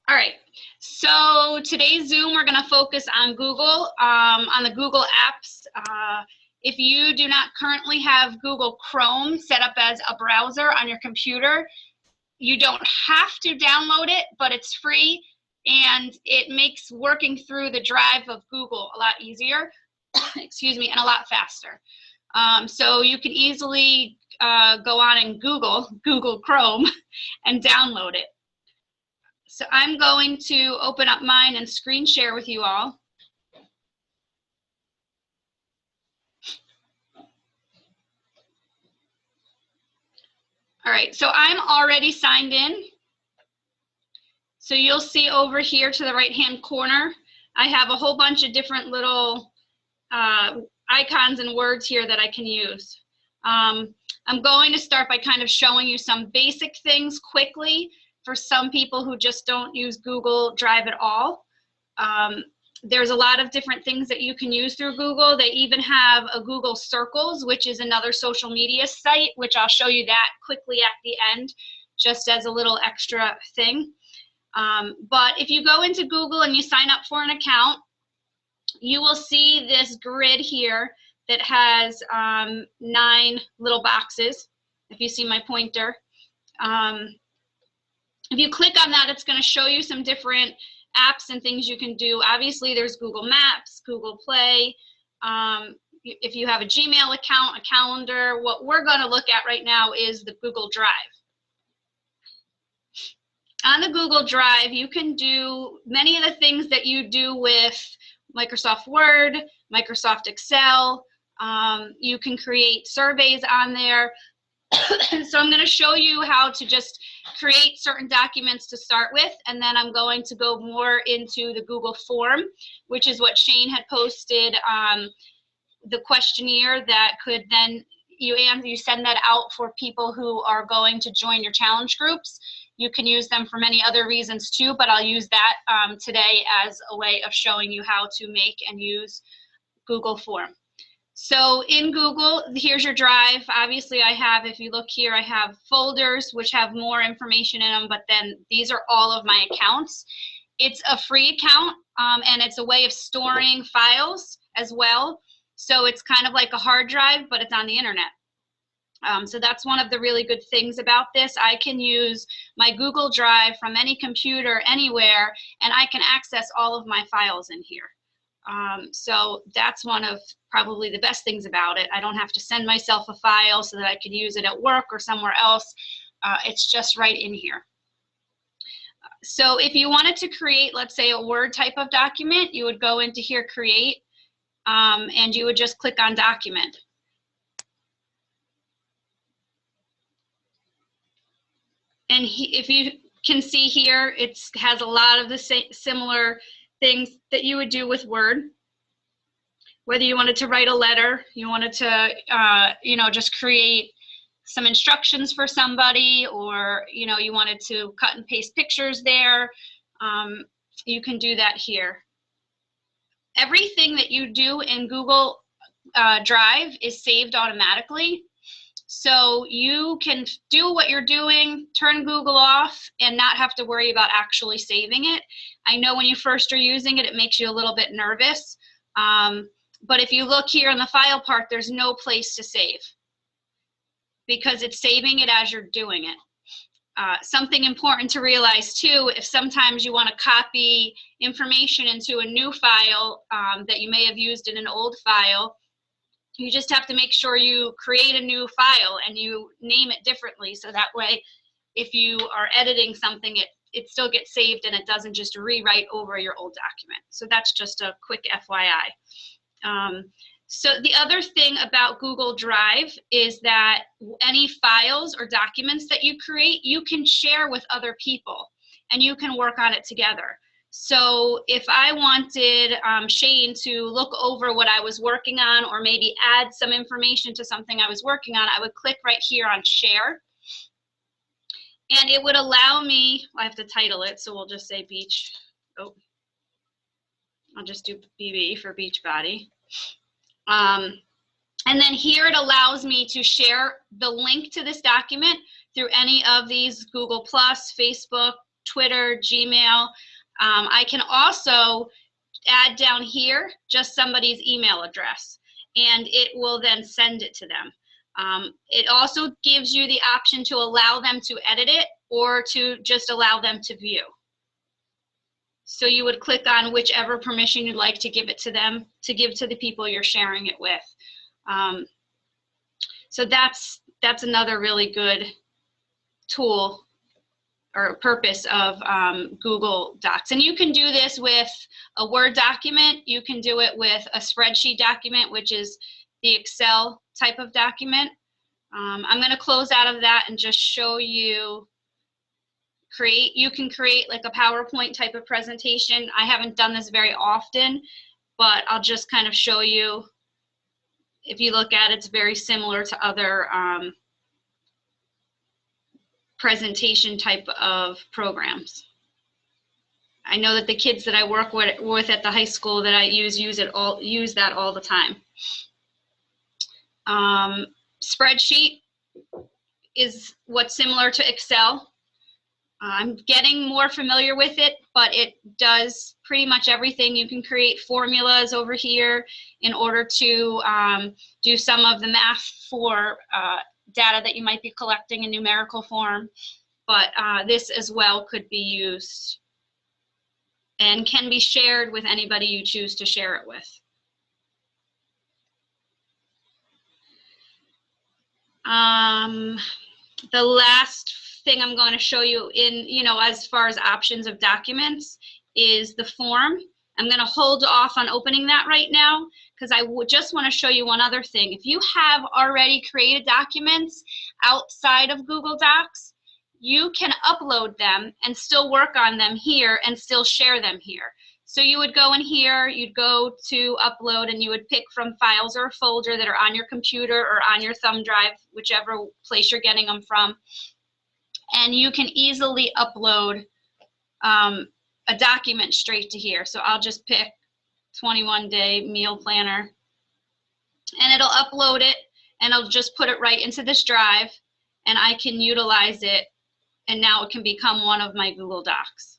All right, so today's Zoom, we're going to focus on Google, on the Google apps. If you do not currently have Google Chrome set up as a browser on your computer, you don't have to download it, but it's free, and it makes working through the drive of Google a lot easier, excuse me, and a lot faster. So you can easily go on and Google Chrome and download it. So I'm going to open up mine and screen share with you all. All right, so I'm already signed in. So you'll see over here to the right-hand corner, I have a whole bunch of different little icons and words here that I can use. I'm going to start by kind of showing you some basic things quickly for some people who just don't use Google Drive at all. There's a lot of different things that you can use through Google. They even have a Google Circles, which is another social media site, which I'll show you that quickly at the end, just as a little extra thing. But if you go into Google and you sign up for an account, you will see this grid here that has 9 little boxes, if you see my pointer. If you click on that, it's going to show you some different apps and things you can do. Obviously, there's Google Maps, Google Play. If you have a Gmail account, a calendar, what we're going to look at right now is the Google Drive. On the Google Drive, you can do many of the things that you do with Microsoft Word, Microsoft Excel. You can create surveys on there. So I'm going to show you how to just create certain documents to start with, and then I'm going to go more into the Google form, which is what Shane had posted, the questionnaire that could then, you send that out for people who are going to join your challenge groups. You can use them for many other reasons too, but I'll use that today as a way of showing you how to make and use Google form. So in Google, here's your drive. Obviously I have, if you look here, I have folders which have more information in them, but then these are all of my accounts. It's a free account, and it's a way of storing files as well. So it's kind of like a hard drive, but it's on the internet. So that's one of the really good things about this. I can use my Google Drive from any computer anywhere, and I can access all of my files in here. So that's one of probably the best things about it. I don't have to send myself a file so that I can use it at work or somewhere else. It's just right in here. So if you wanted to create, let's say, a Word type of document, you would go into here, Create, and you would just click on Document. And if you can see here, it has a lot of the similar things that you would do with Word. Whether you wanted to write a letter, you wanted to, you know, just create some instructions for somebody, or, you know, you wanted to cut and paste pictures there, you can do that here. Everything that you do in Google Drive is saved automatically. So you can do what you're doing, turn Google off, and not have to worry about actually saving it. I know when you first are using it, it makes you a little bit nervous. But if you look here in the file part, there's no place to save because it's saving it as you're doing it. Something important to realize too, if sometimes you want to copy information into a new file that you may have used in an old file, you just have to make sure you create a new file and you name it differently, so that way if you are editing something, it still gets saved and it doesn't just rewrite over your old document. So that's just a quick FYI. So the other thing about Google Drive is that any files or documents that you create, you can share with other people and you can work on it together. So if I wanted Shane to look over what I was working on, or maybe add some information to something I was working on, I would click right here on Share. And it would allow me, I have to title it, so we'll just say Beach. Oh, I'll just do BB for Beachbody. And then here it allows me to share the link to this document through any of these Google+, Facebook, Twitter, Gmail. I can also add down here just somebody's email address, and it will then send it to them. It also gives you the option to allow them to edit it or to just allow them to view. So you would click on whichever permission you'd like to give it to them, to give to the people you're sharing it with. So that's another really good tool or purpose of Google Docs. And you can do this with a Word document. You can do it with a spreadsheet document, which is the Excel type of document. I'm going to close out of that and just show you you can create like a PowerPoint type of presentation. I haven't done this very often, but I'll just kind of show you. If you look at it, it's very similar to other presentation type of programs. I know that the kids that I work with at the high school that I use that all the time. Spreadsheet is what's similar to Excel. I'm getting more familiar with it, but it does pretty much everything. You can create formulas over here in order to do some of the math for data that you might be collecting in numerical form. But this as well could be used and can be shared with anybody you choose to share it with. The last thing I'm going to show you as far as options of documents is the form. I'm going to hold off on opening that right now because I just want to show you one other thing. If you have already created documents outside of Google Docs, you can upload them and still work on them here and still share them here. So you would go in here, you'd go to upload, and you would pick from files or a folder that are on your computer or on your thumb drive, whichever place you're getting them from. And you can easily upload a document straight to here. So I'll just pick 21-day meal planner, and it'll upload it, and I'll just put it right into this drive, and I can utilize it, and now it can become one of my Google Docs.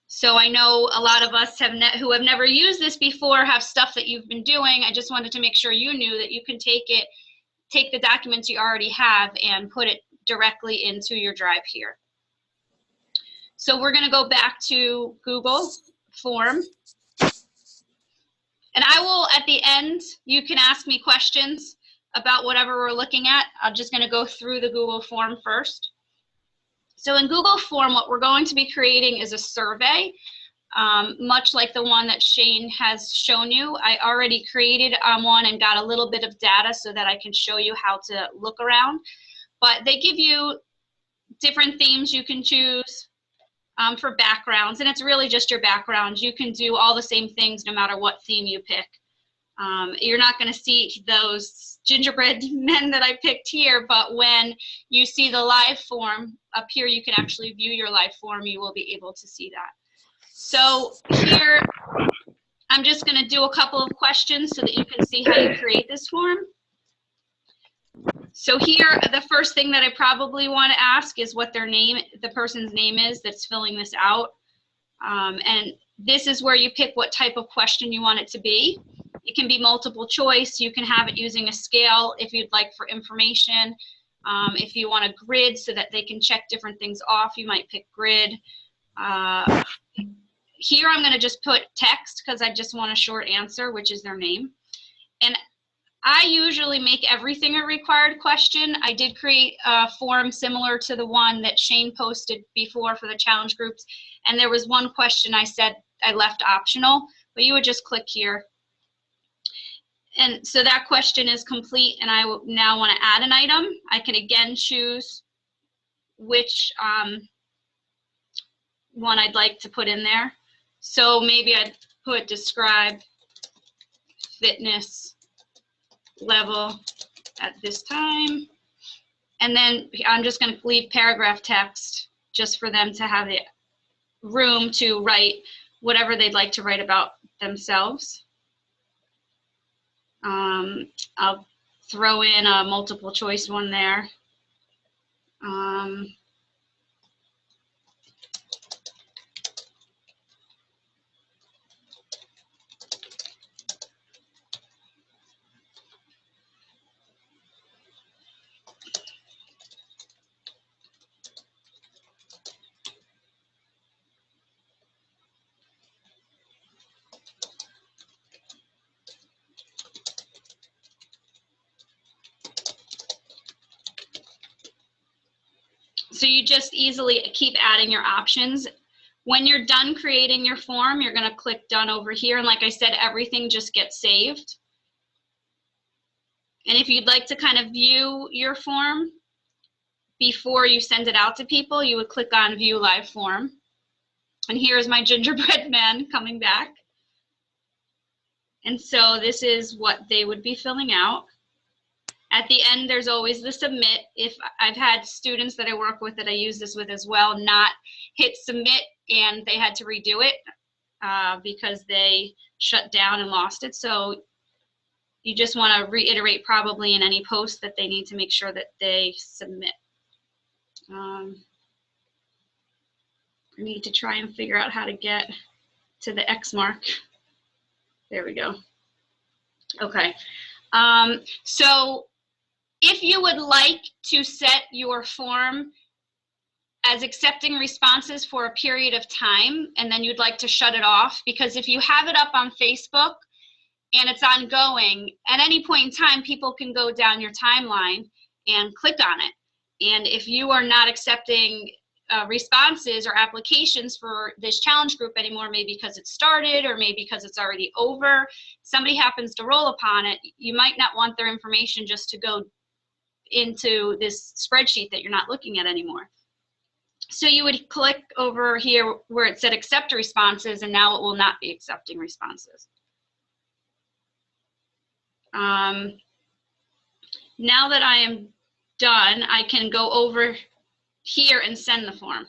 So I know a lot of us who have never used this before have stuff that you've been doing. I just wanted to make sure you knew that you can take the documents you already have and put it directly into your drive here. So we're going to go back to Google Form. And I will, at the end, you can ask me questions about whatever we're looking at. I'm just going to go through the Google Form first. So in Google Form, what we're going to be creating is a survey, much like the one that Shane has shown you. I already created one and got a little bit of data so that I can show you how to look around. But they give you different themes you can choose for backgrounds, and it's really just your background. You can do all the same things no matter what theme you pick. You're not going to see those gingerbread men that I picked here, but when you see the live form up here, you can actually view your live form. You will be able to see that. So here, I'm just going to do a couple of questions so that you can see how you create this form. So here, the first thing that I probably want to ask is what the person's name is that's filling this out. And this is where you pick what type of question you want it to be. It can be multiple choice. You can have it using a scale if you'd like for information. If you want a grid so that they can check different things off, you might pick grid. Here I'm going to just put text because I just want a short answer, which is their name. And I usually make everything a required question. I did create a form similar to the one that Shane posted before for the challenge groups. And there was one question I said I left optional, but you would just click here. And so that question is complete, and I now want to add an item. I can again choose which one I'd like to put in there. So maybe I'd put describe fitness level at this time. And then I'm just going to leave paragraph text just for them to have the room to write whatever they'd like to write about themselves. I'll throw in a multiple choice one there. So you just easily keep adding your options. When you're done creating your form, you're going to click done over here. And like I said, everything just gets saved. And if you'd like to kind of view your form before you send it out to people, you would click on view live form. And here's my gingerbread man coming back. And so this is what they would be filling out. At the end, there's always the submit. If I've had students that I work with that I use this with as well, not hit submit and they had to redo it because they shut down and lost it. So you just want to reiterate probably in any post that they need to make sure that they submit. I need to try and figure out how to get to the X mark. There we go. Okay. So if you would like to set your form as accepting responses for a period of time, and then you'd like to shut it off, because if you have it up on Facebook and it's ongoing, at any point in time, people can go down your timeline and click on it. And if you are not accepting responses or applications for this challenge group anymore, maybe because it started or maybe because it's already over, somebody happens to roll upon it, you might not want their information just to go into this spreadsheet that you're not looking at anymore. So you would click over here where it said accept responses, and now it will not be accepting responses. Now that I am done, I can go over here and send the form.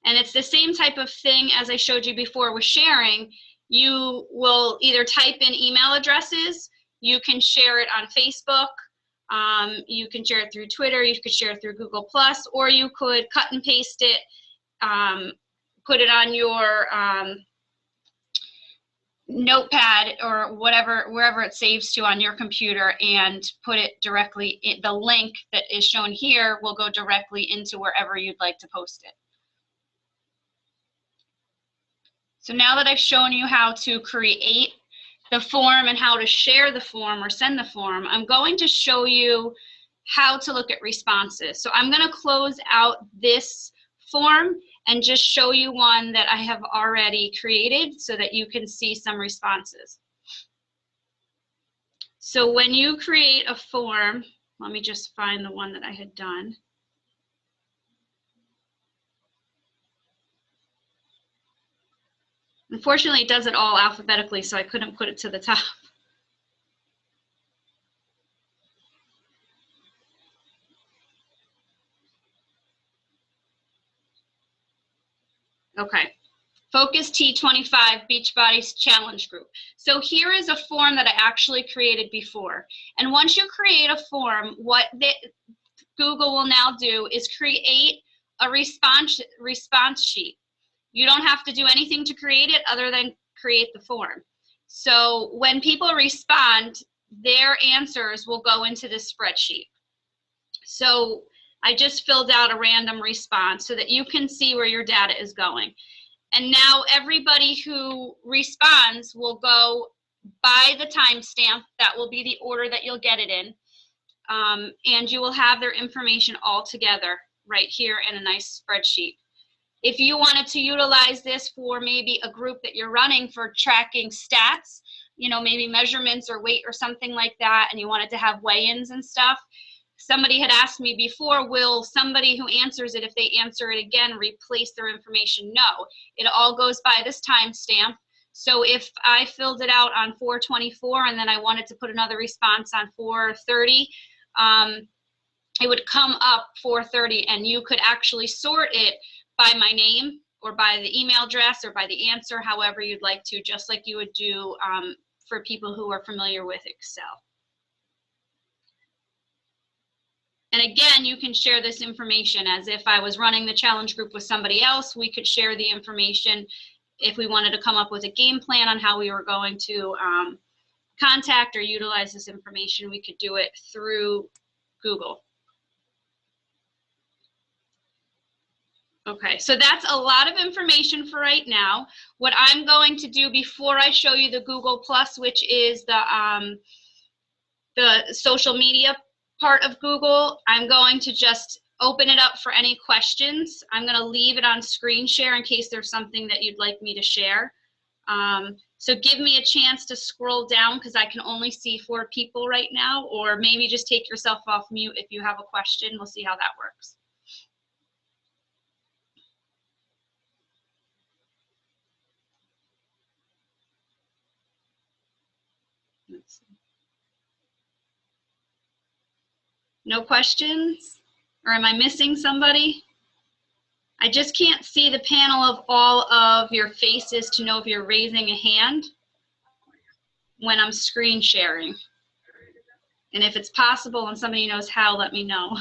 And it's the same type of thing as I showed you before with sharing. You will either type in email addresses, you can share it on Facebook, you can share it through Twitter, you could share it through Google+, or you could cut and paste it, put it on your notepad or whatever, wherever it saves to on your computer, and put it directly in. The link that is shown here will go directly into wherever you'd like to post it. So now that I've shown you how to create the form and how to share the form or send the form, I'm going to show you how to look at responses. So I'm going to close out this form and just show you one that I have already created so that you can see some responses. So when you create a form, let me just find the one that I had done. Unfortunately, it does it all alphabetically, so I couldn't put it to the top. Okay. Focus T25 Beachbody Challenge Group. So here is a form that I actually created before. And once you create a form, what Google will now do is create a response sheet. You don't have to do anything to create it other than create the form. So when people respond, their answers will go into this spreadsheet. So I just filled out a random response so that you can see where your data is going. And now everybody who responds will go by the timestamp. That will be the order that you'll get it in. And you will have their information all together right here in a nice spreadsheet. If you wanted to utilize this for maybe a group that you're running for tracking stats, you know, maybe measurements or weight or something like that, and you wanted to have weigh-ins and stuff, somebody had asked me before, will somebody who answers it, if they answer it again, replace their information? No, it all goes by this timestamp. So if I filled it out on 4/24 and then I wanted to put another response on 4/30, it would come up 4/30, and you could actually sort it by my name or by the email address or by the answer, however you'd like to, just like you would do for people who are familiar with Excel. And again, you can share this information as if I was running the challenge group with somebody else. We could share the information if we wanted to come up with a game plan on how we were going to contact or utilize this information. We could do it through Google. Okay, so that's a lot of information for right now. What I'm going to do before I show you the Google Plus, which is the social media part of Google, I'm going to just open it up for any questions. I'm going to leave it on screen share in case there's something that you'd like me to share. So give me a chance to scroll down because I can only see 4 people right now, or maybe just take yourself off mute if you have a question. We'll see how that works. Let's see. No questions? Or am I missing somebody? I just can't see the panel of all of your faces to know if you're raising a hand when I'm screen sharing. And if it's possible and somebody knows how, let me know.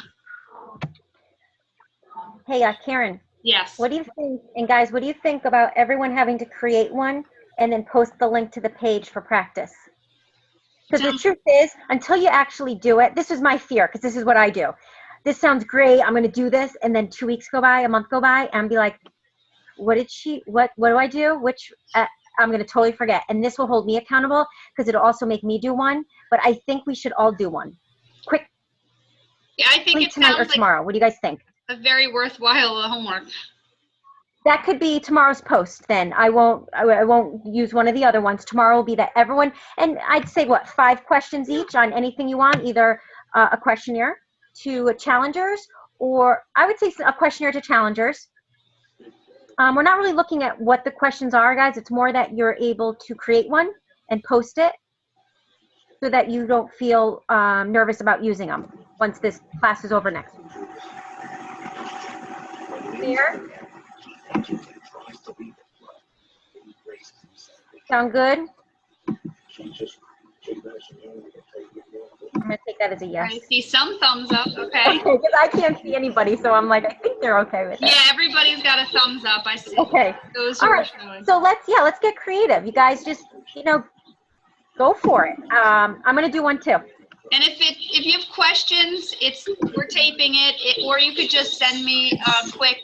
Hey, Karen. Yes. What do you think, and guys, what do you think about everyone having to create one and then post the link to the page for practice? Because the truth is, until you actually do it, this is my fear, because this is what I do. This sounds great, I'm going to do this, and then 2 weeks go by, a month go by, and be like, what do I do? I'm going to totally forget. And this will hold me accountable, because it'll also make me do one. But I think we should all do one. Quick. Yeah, I think it tonight or sounds tomorrow. What do you guys think? A very worthwhile homework. That could be tomorrow's post. Then I won't use one of the other ones. Tomorrow will be that everyone, and I'd say what, 5 questions each on anything you want, either a questionnaire to challengers, or I would say a questionnaire to challengers. We're not really looking at what the questions are, guys. It's more that you're able to create one and post it so that you don't feel nervous about using them once this class is over next week. Clear? Sound good? I'm going to take that as a yes. I see some thumbs up, okay. Because I can't see anybody, so I'm like, I think they're okay with it. Yeah, everybody's got a thumbs up, I see. Okay. Those all right, so let's get creative. You guys just, go for it. I'm going to do one too. And if you have questions, we're taping it, or you could just send me a quick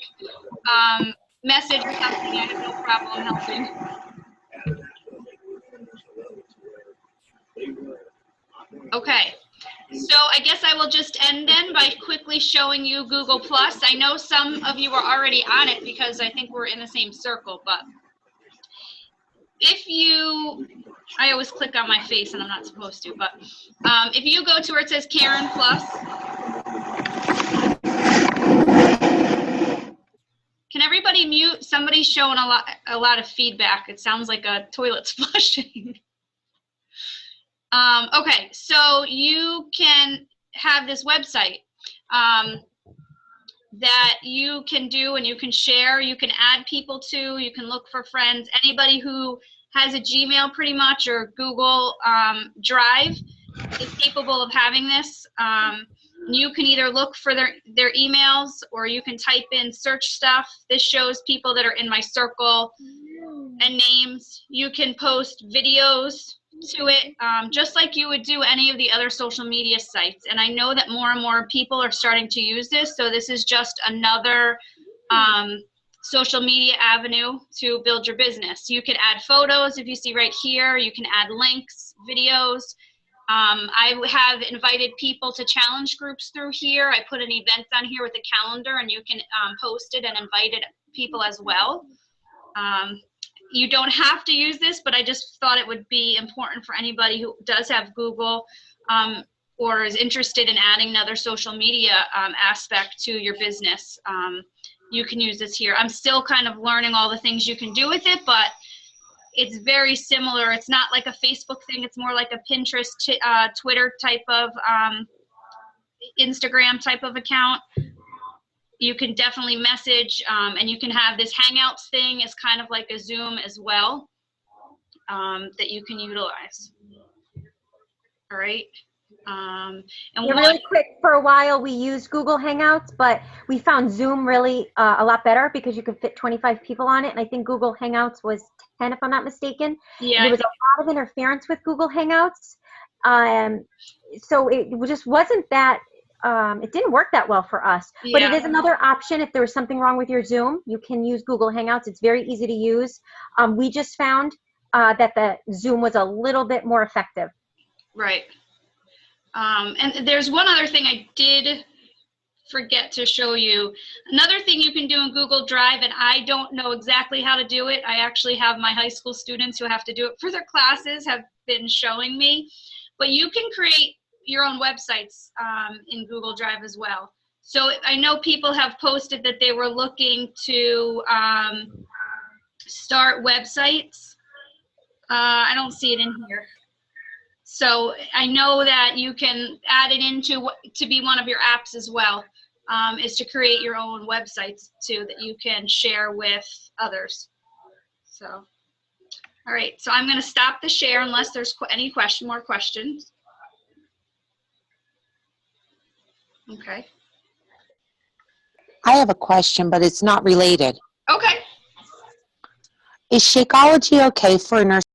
message or something. I have no problem helping. Okay, so I guess I will just end then by quickly showing you Google Plus. I know some of you are already on it because I think we're in the same circle, but I always click on my face and I'm not supposed to, but if you go to where it says Karen Plus, can everybody mute? Somebody's showing a lot of feedback. It sounds like a toilet's flushing. Okay, so you can have this website that you can do and you can share, you can add people to, you can look for friends. Anybody who has a Gmail pretty much or Google Drive is capable of having this. You can either look for their emails or you can type in search stuff. This shows people that are in my circle and names. You can post videos to it, just like you would do any of the other social media sites. And I know that more and more people are starting to use this, so this is just another social media avenue to build your business. You can add photos, if you see right here. You can add links, videos. I have invited people to challenge groups through here. I put an event on here with a calendar, and you can post it and invite people as well. You don't have to use this, but I just thought it would be important for anybody who does have Google or is interested in adding another social media aspect to your business. You can use this here. I'm still kind of learning all the things you can do with it, but it's very similar. It's not like a Facebook thing. It's more like a Pinterest, Twitter type of, Instagram type of account. You can definitely message, and you can have this Hangouts thing as kind of like a Zoom as well, that you can utilize. All right. And Yeah, one, really quick, for a while we used Google Hangouts, but we found Zoom really a lot better because you could fit 25 people on it. And I think Google Hangouts was 10, if I'm not mistaken. yeah, And there was a lot of interference with Google Hangouts. So it just wasn't that, it didn't work that well for us. But it yeah, is another option. If there was something wrong with your Zoom, you can use Google Hangouts. It's very easy to use. We just found that the Zoom was a little bit more effective. right. And there's one other thing I did forget to show you. Another thing you can do in Google Drive, and I don't know exactly how to do it. I actually have my high school students who have to do it for their classes have been showing me. But you can create your own websites in Google Drive as well. So I know people have posted that they were looking to start websites. I don't see it in here. So I know that you can add it into to be one of your apps as well, is to create your own websites too that you can share with others. So, all right, so I'm going to stop the share unless there's any more questions. Okay. I have a question, but it's not related. Okay. Is Shakeology okay for nurse